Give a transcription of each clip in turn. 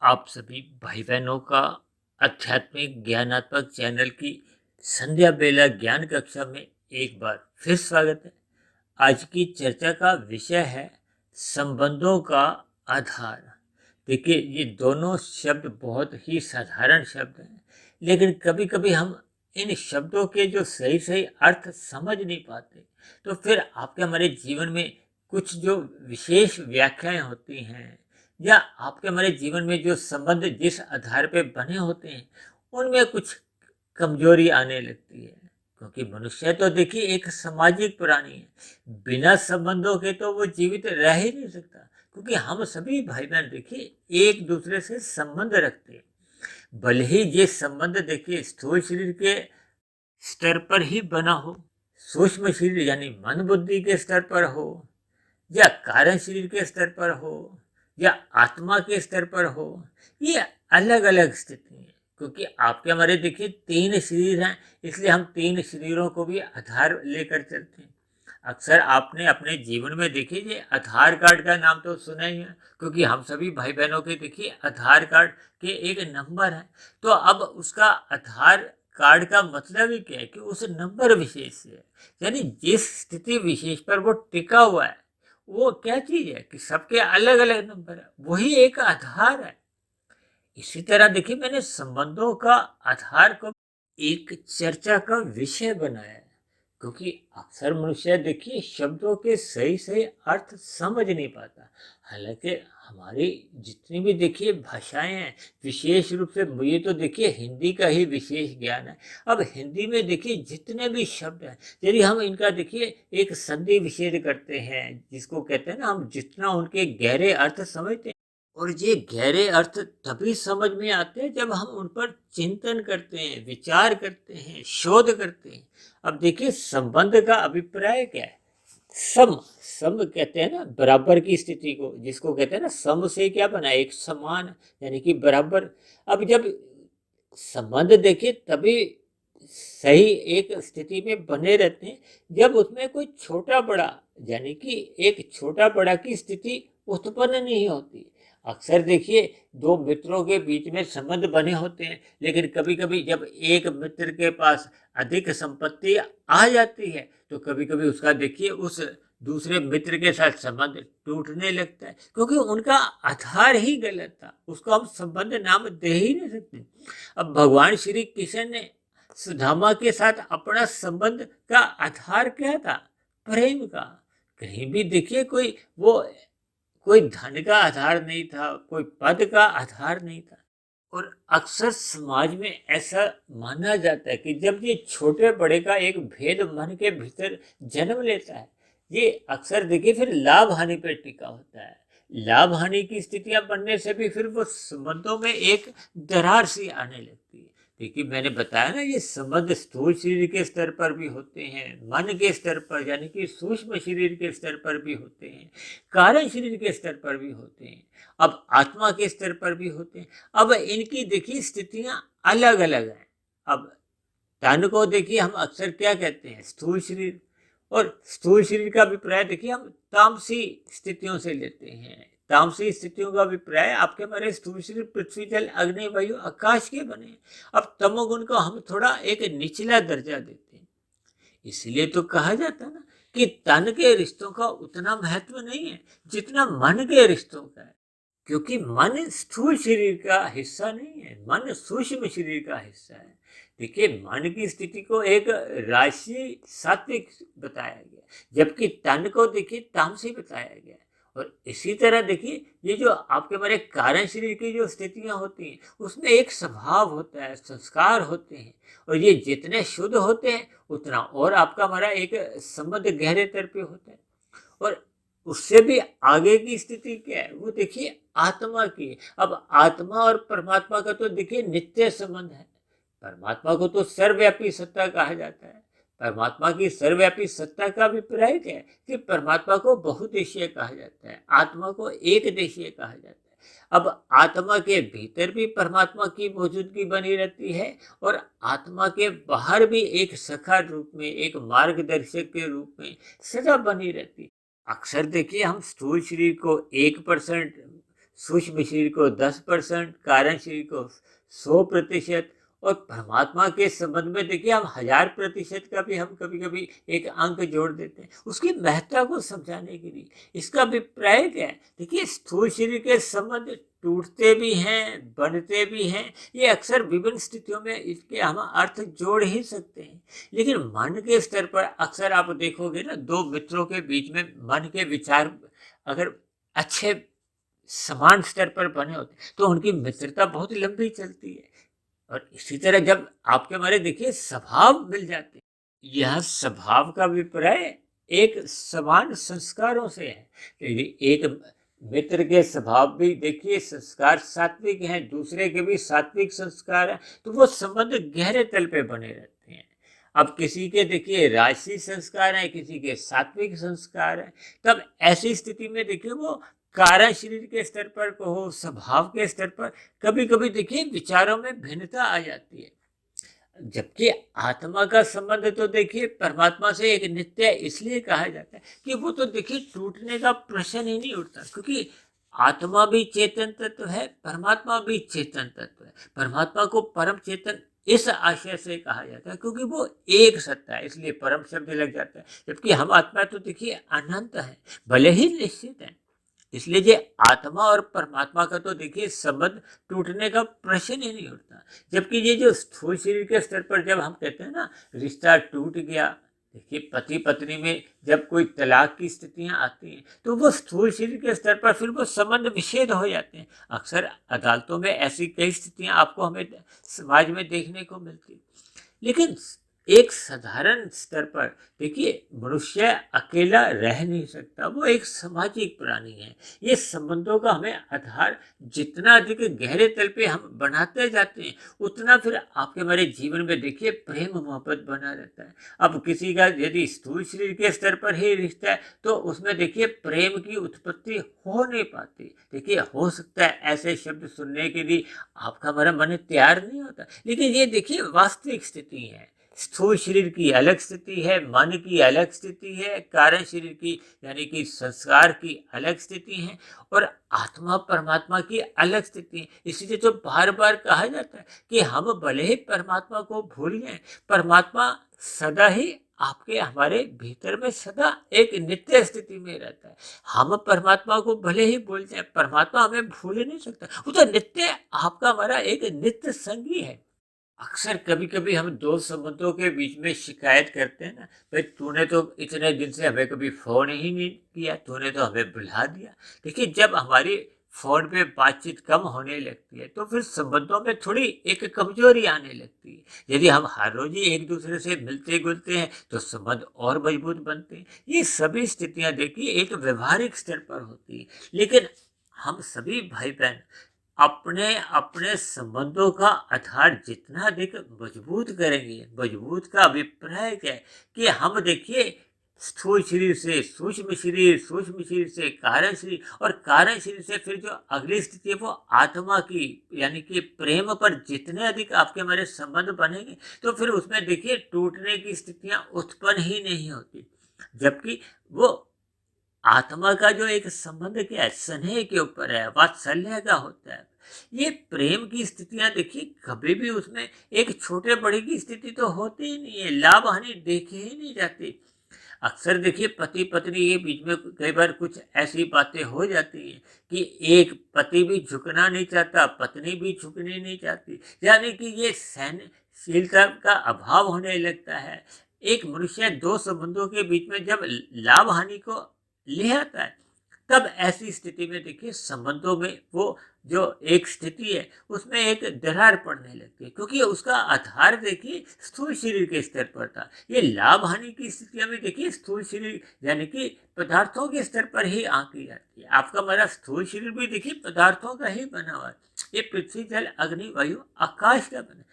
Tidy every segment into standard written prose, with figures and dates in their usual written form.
आप सभी भाई बहनों का आध्यात्मिक ज्ञानात्मक चैनल की संध्या बेला ज्ञान कक्षा में एक बार फिर स्वागत है। आज की चर्चा का विषय है संबंधों का आधार। देखिए, ये दोनों शब्द बहुत ही साधारण शब्द हैं, लेकिन कभी कभी हम इन शब्दों के जो सही सही अर्थ समझ नहीं पाते। तो फिर आपके हमारे जीवन में कुछ जो विशेष व्याख्याएं होती हैं, या आपके हमारे जीवन में जो संबंध जिस आधार पे बने होते हैं, उनमें कुछ कमजोरी आने लगती है। क्योंकि मनुष्य तो देखिए एक सामाजिक प्राणी है, बिना संबंधों के तो वो जीवित रह ही नहीं सकता। क्योंकि हम सभी भाई बहन देखिए एक दूसरे से संबंध रखते हैं। भले ही ये संबंध देखिए स्थूल शरीर के स्तर पर ही बना हो, सूक्ष्म शरीर यानी मन बुद्धि के स्तर पर हो, या कारण शरीर के स्तर पर हो, या आत्मा के स्तर पर हो, ये अलग अलग स्थिति है। क्योंकि आपके हमारे देखिए तीन शरीर हैं, इसलिए हम तीन शरीरों को भी आधार लेकर चलते हैं। अक्सर आपने अपने जीवन में देखिए ये आधार कार्ड का नाम तो सुना ही है, क्योंकि हम सभी भाई बहनों के देखिए आधार कार्ड के एक नंबर है। तो अब उसका आधार कार्ड का मतलब ही क्या है कि उस नंबर विशेष से है, यानी जिस स्थिति विशेष पर वो टिका हुआ है, वो क्या चीज है कि सबके अलग अलग नंबर है, वही एक आधार है। इसी तरह देखिए मैंने संबंधों का आधार को एक चर्चा का विषय बनाया है। क्योंकि अक्सर मनुष्य देखिए शब्दों के सही सही अर्थ समझ नहीं पाता। हालांकि हमारी जितनी भी देखिए भाषाएं हैं, विशेष रूप से मुझे तो देखिए हिंदी का ही विशेष ज्ञान है। अब हिंदी में देखिए जितने भी शब्द हैं, यदि हम इनका देखिए एक संधि विच्छेद करते हैं, जिसको कहते हैं ना, हम जितना उनके गहरे अर्थ समझते हैं, और ये गहरे अर्थ तभी समझ में आते हैं जब हम उन पर चिंतन करते हैं, विचार करते हैं, शोध करते हैं। अब देखिए संबंध का अभिप्राय क्या है। सम सम कहते हैं ना बराबर की स्थिति को, जिसको कहते हैं ना सम से क्या बना, एक समान, यानी कि बराबर। अब जब संबंध देखिए तभी सही एक स्थिति में बने रहते हैं जब उसमें कोई छोटा बड़ा, यानी कि एक छोटा बड़ा की स्थिति उत्पन्न नहीं होती। अक्सर देखिए दो मित्रों के बीच में संबंध बने होते हैं, लेकिन कभी कभी जब एक मित्र के पास अधिक संपत्ति आ जाती है, तो कभी कभी उसका देखिए उस दूसरे मित्र के साथ संबंध टूटने लगता है, क्योंकि उनका आधार ही गलत था। उसको हम संबंध नाम दे ही नहीं सकते। अब भगवान श्री कृष्ण ने सुदामा के साथ अपना संबंध का आधार क्या था, प्रेम का। कहीं भी देखिए कोई धन का आधार नहीं था, कोई पद का आधार नहीं था। और अक्सर समाज में ऐसा माना जाता है कि जब ये छोटे बड़े का एक भेद मन के भीतर जन्म लेता है, ये अक्सर देखिए फिर लाभ हानि पर टिका होता है। लाभ हानि की स्थितियां बनने से भी फिर वो संबंधों में एक दरार सी आने लगती है। देखिए मैंने बताया ना, ये संबंध स्थूल शरीर के स्तर पर भी होते हैं, मन के स्तर पर यानी कि सूक्ष्म शरीर के स्तर पर भी होते हैं, कारण शरीर के स्तर पर भी होते हैं, अब आत्मा के स्तर पर भी होते हैं। अब इनकी देखिए स्थितियां अलग अलग हैं। अब तन को देखिए हम अक्सर क्या कहते हैं, स्थूल शरीर। और स्थूल शरीर का अभिप्राय देखिए हम तामसी स्थितियों से लेते हैं। तामसी स्थितियों का अभिप्राय आपके हमारे स्थूल शरीर पृथ्वी जल अग्नि वायु आकाश के बने हैं। अब तमोगुण को हम थोड़ा एक निचला दर्जा देते हैं। इसलिए तो कहा जाता है ना कि तन के रिश्तों का उतना महत्व नहीं है जितना मन के रिश्तों का है। क्योंकि मन स्थूल शरीर का हिस्सा नहीं है, मन सूक्ष्म शरीर का हिस्सा है। देखिए मन की स्थिति को एक राशि सात्विक बताया गया, जबकि तन को देखिए तामसी बताया गया। और इसी तरह देखिए ये जो आपके हमारे कारण शरीर की जो स्थितियां होती हैं, उसमें एक स्वभाव होता है, संस्कार होते हैं, और ये जितने शुद्ध होते हैं उतना और आपका हमारा एक संबंध गहरे तर पे होता है। और उससे भी आगे की स्थिति क्या है, वो देखिए आत्मा की। अब आत्मा और परमात्मा का तो देखिए नित्य संबंध है। परमात्मा को तो सर्वव्यापी सत्ता कहा जाता है। परमात्मा की सर्वव्यापी सत्ता का अभिप्राय क्या है कि परमात्मा को बहुदेशीय कहा जाता है, आत्मा को एक देशीय कहा जाता है। अब आत्मा के भीतर भी परमात्मा की मौजूदगी बनी रहती है, और आत्मा के बाहर भी एक सखा रूप में, एक मार्गदर्शक के रूप में सदा बनी रहती है। अक्सर देखिए हम स्थूल शरीर को 1% सूक्ष्म शरीर को 10%, कारण शरीर को 100%, और परमात्मा के संबंध में देखिए हम 1000% का भी हम कभी कभी एक अंक जोड़ देते हैं उसकी महत्ता को समझाने के लिए। इसका अभिप्राय क्या है? देखिए स्थूल शरीर के संबंध टूटते भी हैं, बनते भी हैं, ये अक्सर विभिन्न स्थितियों में इसके हम अर्थ जोड़ ही सकते हैं। लेकिन मन के स्तर पर अक्सर आप देखोगे ना, दो मित्रों के बीच में मन के विचार अगर अच्छे समान स्तर पर बने होते तो उनकी मित्रता बहुत लंबी चलती है। और इसी तरह जब आपके हमारे देखिए स्वभाव मिल जाते हैं, यह स्वभाव का अभिप्राय एक समान संस्कारों से है। एक मित्र के स्वभाव भी देखिए संस्कार सात्विक हैं, दूसरे के भी सात्विक संस्कार हैं, तो वो संबंध गहरे तल पे बने रहते हैं। अब किसी के देखिए राजसी संस्कार हैं, किसी के सात्विक संस्कार हैं, तब ऐसी स्थिति में देखिए वो कारण शरीर के स्तर पर कहो, स्वभाव के स्तर पर कभी कभी देखिए विचारों में भिन्नता आ जाती है। जबकि आत्मा का संबंध तो देखिए परमात्मा से एक नित्य इसलिए कहा जाता है कि वो तो देखिए टूटने का प्रश्न ही नहीं उठता, क्योंकि आत्मा भी चेतन तत्व है, परमात्मा भी चेतन तत्व है। परमात्मा को परम चेतन इस आशय से कहा जाता है क्योंकि वो एक सत्ता है, इसलिए परम शब्द लग जाता है। जबकि हम आत्मा तो देखिए अनंत है, भले ही निश्चित है, इसलिए ये आत्मा और परमात्मा का तो देखिए संबंध टूटने का प्रश्न ही नहीं उठता। जबकि ये जो स्थूल शरीर के स्तर पर जब हम कहते हैं ना रिश्ता टूट गया, देखिए पति पत्नी में जब कोई तलाक की स्थितियां आती हैं तो वो स्थूल शरीर के स्तर पर फिर वो संबंध विच्छेद हो जाते हैं। अक्सर अदालतों में ऐसी कई स्थितियां आपको हमें समाज में देखने को मिलती। लेकिन एक साधारण स्तर पर देखिए मनुष्य अकेला रह नहीं सकता, वो एक सामाजिक प्राणी है। ये संबंधों का हमें आधार जितना अधिक गहरे तल पे हम बनाते जाते हैं उतना फिर आपके हमारे जीवन में देखिए प्रेम मोहब्बत बना रहता है। अब किसी का यदि स्थूल शरीर के स्तर पर ही रिश्ता है तो उसमें देखिए प्रेम की उत्पत्ति हो नहीं पाती। देखिए हो सकता है ऐसे शब्द सुनने के लिए आपका हमारा मन तैयार नहीं होता, लेकिन ये देखिए वास्तविक स्थिति है। स्थूल शरीर की अलग स्थिति है, मन की अलग स्थिति है, कारण शरीर की यानी कि संस्कार की अलग स्थिति है, और आत्मा परमात्मा की अलग स्थिति है। इसलिए तो बार बार कहा जाता है कि हम भले ही परमात्मा को भूल जाएं, परमात्मा सदा ही आपके हमारे भीतर में सदा एक नित्य स्थिति में रहता है। हम परमात्मा को भले ही भूल जाए, परमात्मा हमें भूल नहीं सकता, वो तो नित्य आपका हमारा एक नित्य संगी है। अक्सर कभी कभी हम दो संबंधों के बीच में शिकायत करते हैं ना, भाई तूने तो इतने दिन से हमें कभी फोन ही नहीं किया, तूने तो हमें बुला दिया। देखिए जब हमारी फोन पे बातचीत कम होने लगती है तो फिर संबंधों में थोड़ी एक कमजोरी आने लगती है। यदि हम हर रोज ही एक दूसरे से मिलते जुलते हैं तो संबंध और मजबूत बनते हैं। ये सभी स्थितियां देखिए एक व्यवहारिक स्तर पर होती है, लेकिन हम सभी भाई बहन अपने अपने संबंधों का आधार जितना अधिक मजबूत करेंगे, मजबूत का अभिप्राय क्या है कि हम देखिए स्थूल शरीर से सूक्ष्म शरीर, सूक्ष्म शरीर से कारण शरीर, और कारण शरीर से फिर जो अगली स्थिति है वो आत्मा की यानी कि प्रेम पर जितने अधिक आपके हमारे संबंध बनेंगे तो फिर उसमें देखिए टूटने की स्थितियां उत्पन्न ही नहीं होती। जबकि वो आत्मा का जो एक संबंध क्या है, स्नेह के ऊपर है, वात्सल्य का होता है। ये प्रेम की स्थितियां देखिए कभी भी उसमें एक छोटे बड़े की स्थिति तो होती ही नहीं है, लाभ हानि देखी ही नहीं जाती। अक्सर देखिए पति पत्नी के बीच में कई बार कुछ ऐसी बातें हो जाती हैं कि एक पति भी झुकना नहीं चाहता, पत्नी भी झुकनी नहीं चाहती, यानी कि ये सहनशीलता का अभाव होने लगता है। एक मनुष्य दो संबंधों के बीच में जब लाभ हानि को ले आता है तब ऐसी स्थिति में देखिए संबंधों में वो जो एक स्थिति है उसमें एक दरार पड़ने लगती है, क्योंकि उसका आधार देखिए स्थूल शरीर के स्तर पर था। ये लाभ हानि की स्थितियां में देखिए स्थूल शरीर यानी कि पदार्थों के स्तर पर ही आंकी जाती है। आपका हमारा स्थूल शरीर भी देखिए पदार्थों का ही बना हुआ है, ये पृथ्वी जल अग्नि वायु आकाश का बना।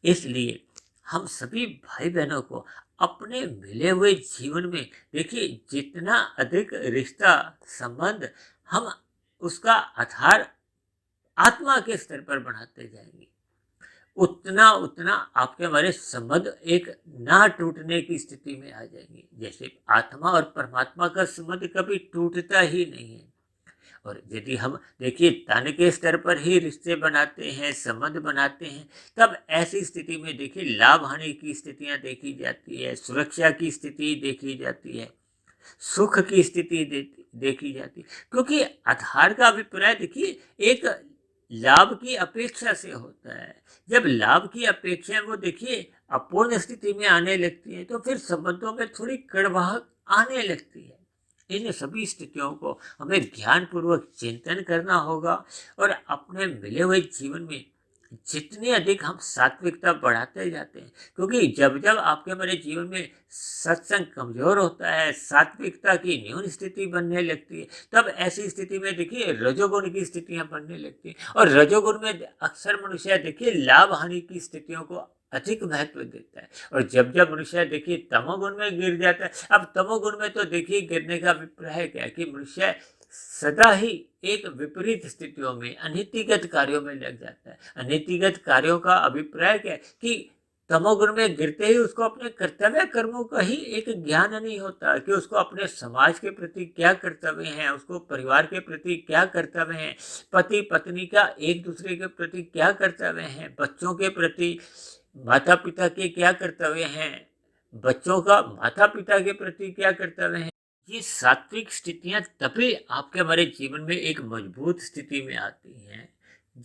इसलिए हम सभी भाई बहनों को अपने मिले हुए जीवन में देखिए जितना अधिक रिश्ता संबंध हम उसका आधार आत्मा के स्तर पर बढ़ाते जाएंगे उतना उतना आपके हमारे संबंध एक ना टूटने की स्थिति में आ जाएंगे। जैसे आत्मा और परमात्मा का संबंध कभी टूटता ही नहीं है, और यदि हम देखिए तन के स्तर पर ही रिश्ते बनाते हैं, संबंध बनाते हैं, तब ऐसी स्थिति में देखिए लाभ हानि की स्थितियां देखी जाती है, सुरक्षा की स्थिति देखी जाती है, सुख की स्थिति देखी जाती है। क्योंकि आधार का अभिप्राय देखिए एक लाभ की अपेक्षा से होता है। जब लाभ की अपेक्षा वो देखिए अपूर्ण स्थिति में आने लगती है, तो फिर संबंधों में थोड़ी कड़वाहट आने लगती है। इन सभी स्थितियों को हमें ध्यानपूर्वक चिंतन करना होगा और अपने मिले हुए जीवन में जितने अधिक हम सात्विकता बढ़ाते जाते हैं, क्योंकि जब जब आपके हमारे जीवन में सत्संग कमजोर होता है, सात्विकता की न्यून स्थिति बनने लगती है, तब ऐसी स्थिति में देखिए रजोगुण की स्थितियां बनने लगती हैं। और रजोगुण में अक्सर मनुष्य देखिए लाभ हानि की स्थितियों को अधिक महत्व देता है। और जब जब मनुष्य देखिए तमोगुण में गिर जाता है, अब तमोगुण में तो देखिए गिरने का अभिप्राय क्या है कि मनुष्य सदा ही एक विपरीत स्थितियों में अनीतिगत कार्यों में लग जाता है। अनीतिगत कार्यों का अभिप्राय क्या है कि तमोगुण में गिरते ही उसको अपने कर्तव्य कर्मों का ही एक ज्ञान नहीं होता कि उसको अपने समाज के प्रति क्या कर्तव्य हैं, उसको परिवार के प्रति क्या कर्तव्य हैं, पति पत्नी का एक दूसरे के प्रति क्या कर्तव्य हैं, बच्चों के प्रति माता पिता के क्या कर्तव्य हैं, बच्चों का माता पिता के प्रति क्या कर्तव्य हैं। ये सात्विक स्थितियां तभी आपके हमारे जीवन में एक मजबूत स्थिति में आती हैं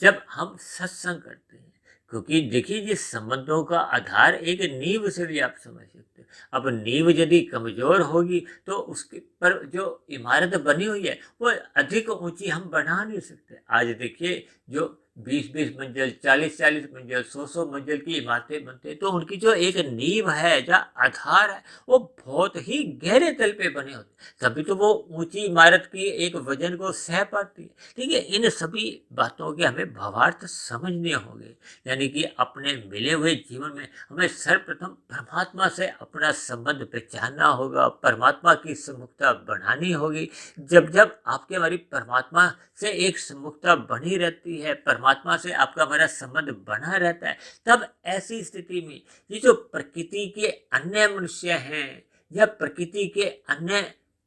जब हम सत्संग करते हैं। क्योंकि देखिए ये संबंधों का आधार एक नींव से भी आप समझ सकते हैं। अब नींव यदि कमजोर होगी तो उसके पर जो इमारत बनी हुई है वो अधिक ऊंची हम बना नहीं सकते। आज देखिए जो 20-20 मंजिल, 40-40 मंजिल, 100-100 मंजिल की इमारतें बनते हैं, तो उनकी जो एक नींव है, जो आधार है, वो बहुत ही गहरे तल पे बने होते हैं, तभी तो वो ऊंची इमारत की एक वजन को सह पाती है। ठीक है, इन सभी बातों के हमें भावार्थ समझने होंगे। यानी कि अपने मिले हुए जीवन में हमें सर्वप्रथम परमात्मा से अपना संबंध पहचानना होगा, परमात्मा की सम्मुखता बढ़ानी होगी। जब जब आपके हमारी परमात्मा से एक सम्मुखता बनी रहती है, परमात्मा से आपका हमारा संबंध बना रहता है, तब ऐसी स्थिति में ये जो प्रकृति के अन्य मनुष्य हैं या प्रकृति के अन्य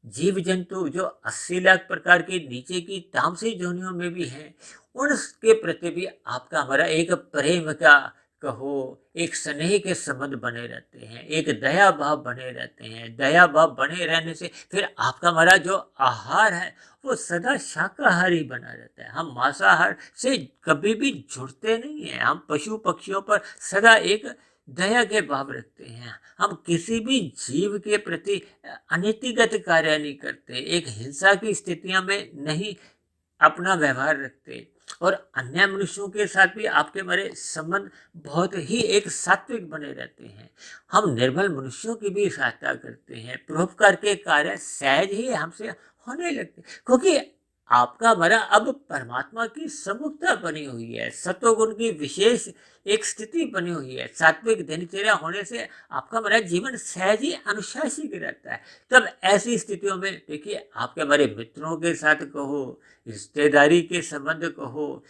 जीव जंतु जो 80 लाख प्रकार के नीचे की तामसिक योनियों में भी हैं, उनके प्रति भी आपका हमारा एक प्रेम का कहो, एक स्नेह के संबंध बने रहते हैं, एक दया भाव बने रहते हैं। दया भाव बने रहने से फिर आपका हमारा जो आहार है वो सदा शाकाहारी बना रहता है। हम मांसाहार से कभी भी जुड़ते नहीं हैं। हम पशु पक्षियों पर सदा एक दया के भाव रखते हैं। हम किसी भी जीव के प्रति अनीतिगत कार्य नहीं करते, एक हिंसा की स्थितियों में नहीं अपना व्यवहार रखते। और अन्य मनुष्यों के साथ भी आपके हमारे संबंध बहुत ही एक सात्विक बने रहते हैं। हम निर्बल मनुष्यों की भी सहायता करते हैं, परोपकार के कार्य सहज ही हमसे होने लगते, क्योंकि आपका हमारा अब परमात्मा की सम्मुखता बनी हुई है, सत्वगुण की विशेष एक स्थिति बनी हुई है। सात्विक दिनचर्या होने से आपका हमारा जीवन सहज ही अनुशासित रहता है। तब ऐसी स्थितियों में देखिए आपके हमारे मित्रों के साथ कहो, रिश्तेदारी के संबंध कहो,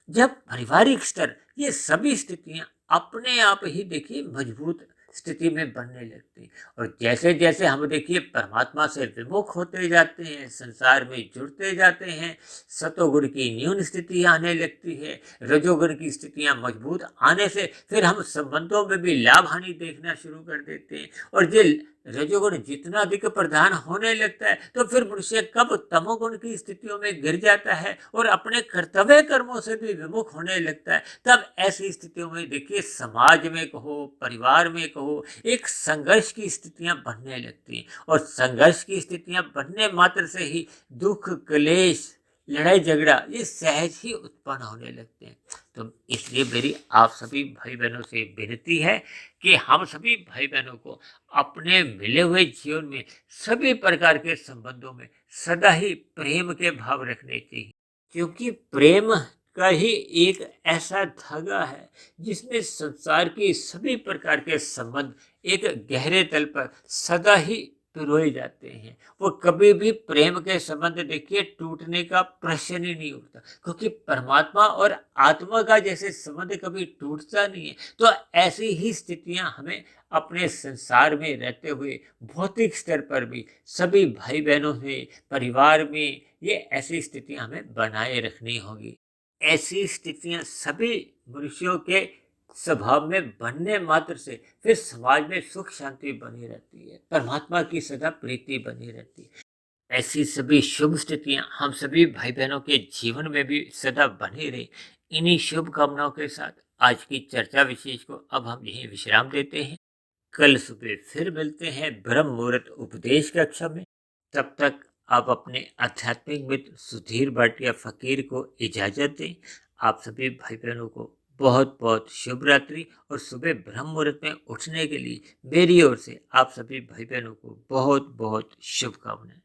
जब पारिवारिक स्तर, ये सभी स्थितियां अपने आप ही देखिए मजबूत स्थिति में बनने लगती हैं। और जैसे जैसे हम देखिए परमात्मा से विमुख होते जाते हैं, संसार में जुड़ते जाते हैं, सतोगुण की न्यून स्थिति आने लगती है, रजोगुण की स्थितियां मजबूत आने से फिर हम संबंधों में भी लाभ हानि देखना शुरू कर देते हैं। और ये रजोगुण जितना अधिक प्रधान होने लगता है तो फिर मनुष्य कब तमोगुण की स्थितियों में गिर जाता है और अपने कर्तव्य कर्मों से भी विमुख होने लगता है। तब ऐसी स्थितियों में देखिए समाज में कहो, परिवार में कहो, एक संघर्ष की स्थितियां बनने लगती हैं। और संघर्ष की स्थितियां बनने मात्र से ही दुख, क्लेश, लड़ाई झगड़ा ये सहज ही उत्पन्न होने लगते हैं। तो इसलिए मेरी आप सभी भाई बहनों से विनती है कि हम सभी भाई बहनों को अपने मिले हुए जीवन में सभी प्रकार के संबंधों में सदा ही प्रेम के भाव रखने चाहिए, क्योंकि प्रेम का ही एक ऐसा धागा है जिसमें संसार की सभी प्रकार के संबंध एक गहरे तल पर सदा ही पिरोए जाते हैं। वो कभी भी प्रेम के संबंध देखिए टूटने का प्रश्न ही नहीं उठता, क्योंकि परमात्मा और आत्मा का जैसे संबंध कभी टूटता नहीं है। तो ऐसी ही स्थितियां हमें अपने संसार में रहते हुए भौतिक स्तर पर भी सभी भाई बहनों में, परिवार में, ये ऐसी स्थितियां हमें बनाए रखनी होगी। ऐसी स्थितियां सभी मनुष्यों के स्वभाव में बनने मात्र से फिर समाज में सुख शांति बनी रहती है, परमात्मा की सदा प्रीति बनी रहती है। ऐसी सभी शुभ स्थितियां हम सभी भाई बहनों के जीवन में भी सदा बनी रहे, इन्हीं शुभ कामनाओं के साथ आज की चर्चा विशेष को अब हम यहीं विश्राम देते हैं। कल सुबह फिर मिलते हैं ब्रह्म मुहूर्त उपदेश कक्षा में। तब तक आप अपने आध्यात्मिक मित्र सुधीर भाटिया फकीर को इजाजत दें। आप सभी भाई बहनों को बहुत बहुत शुभ रात्रि और सुबह ब्रह्म मुहूर्त में उठने के लिए मेरी ओर से आप सभी भाई बहनों को बहुत बहुत शुभकामनाएं।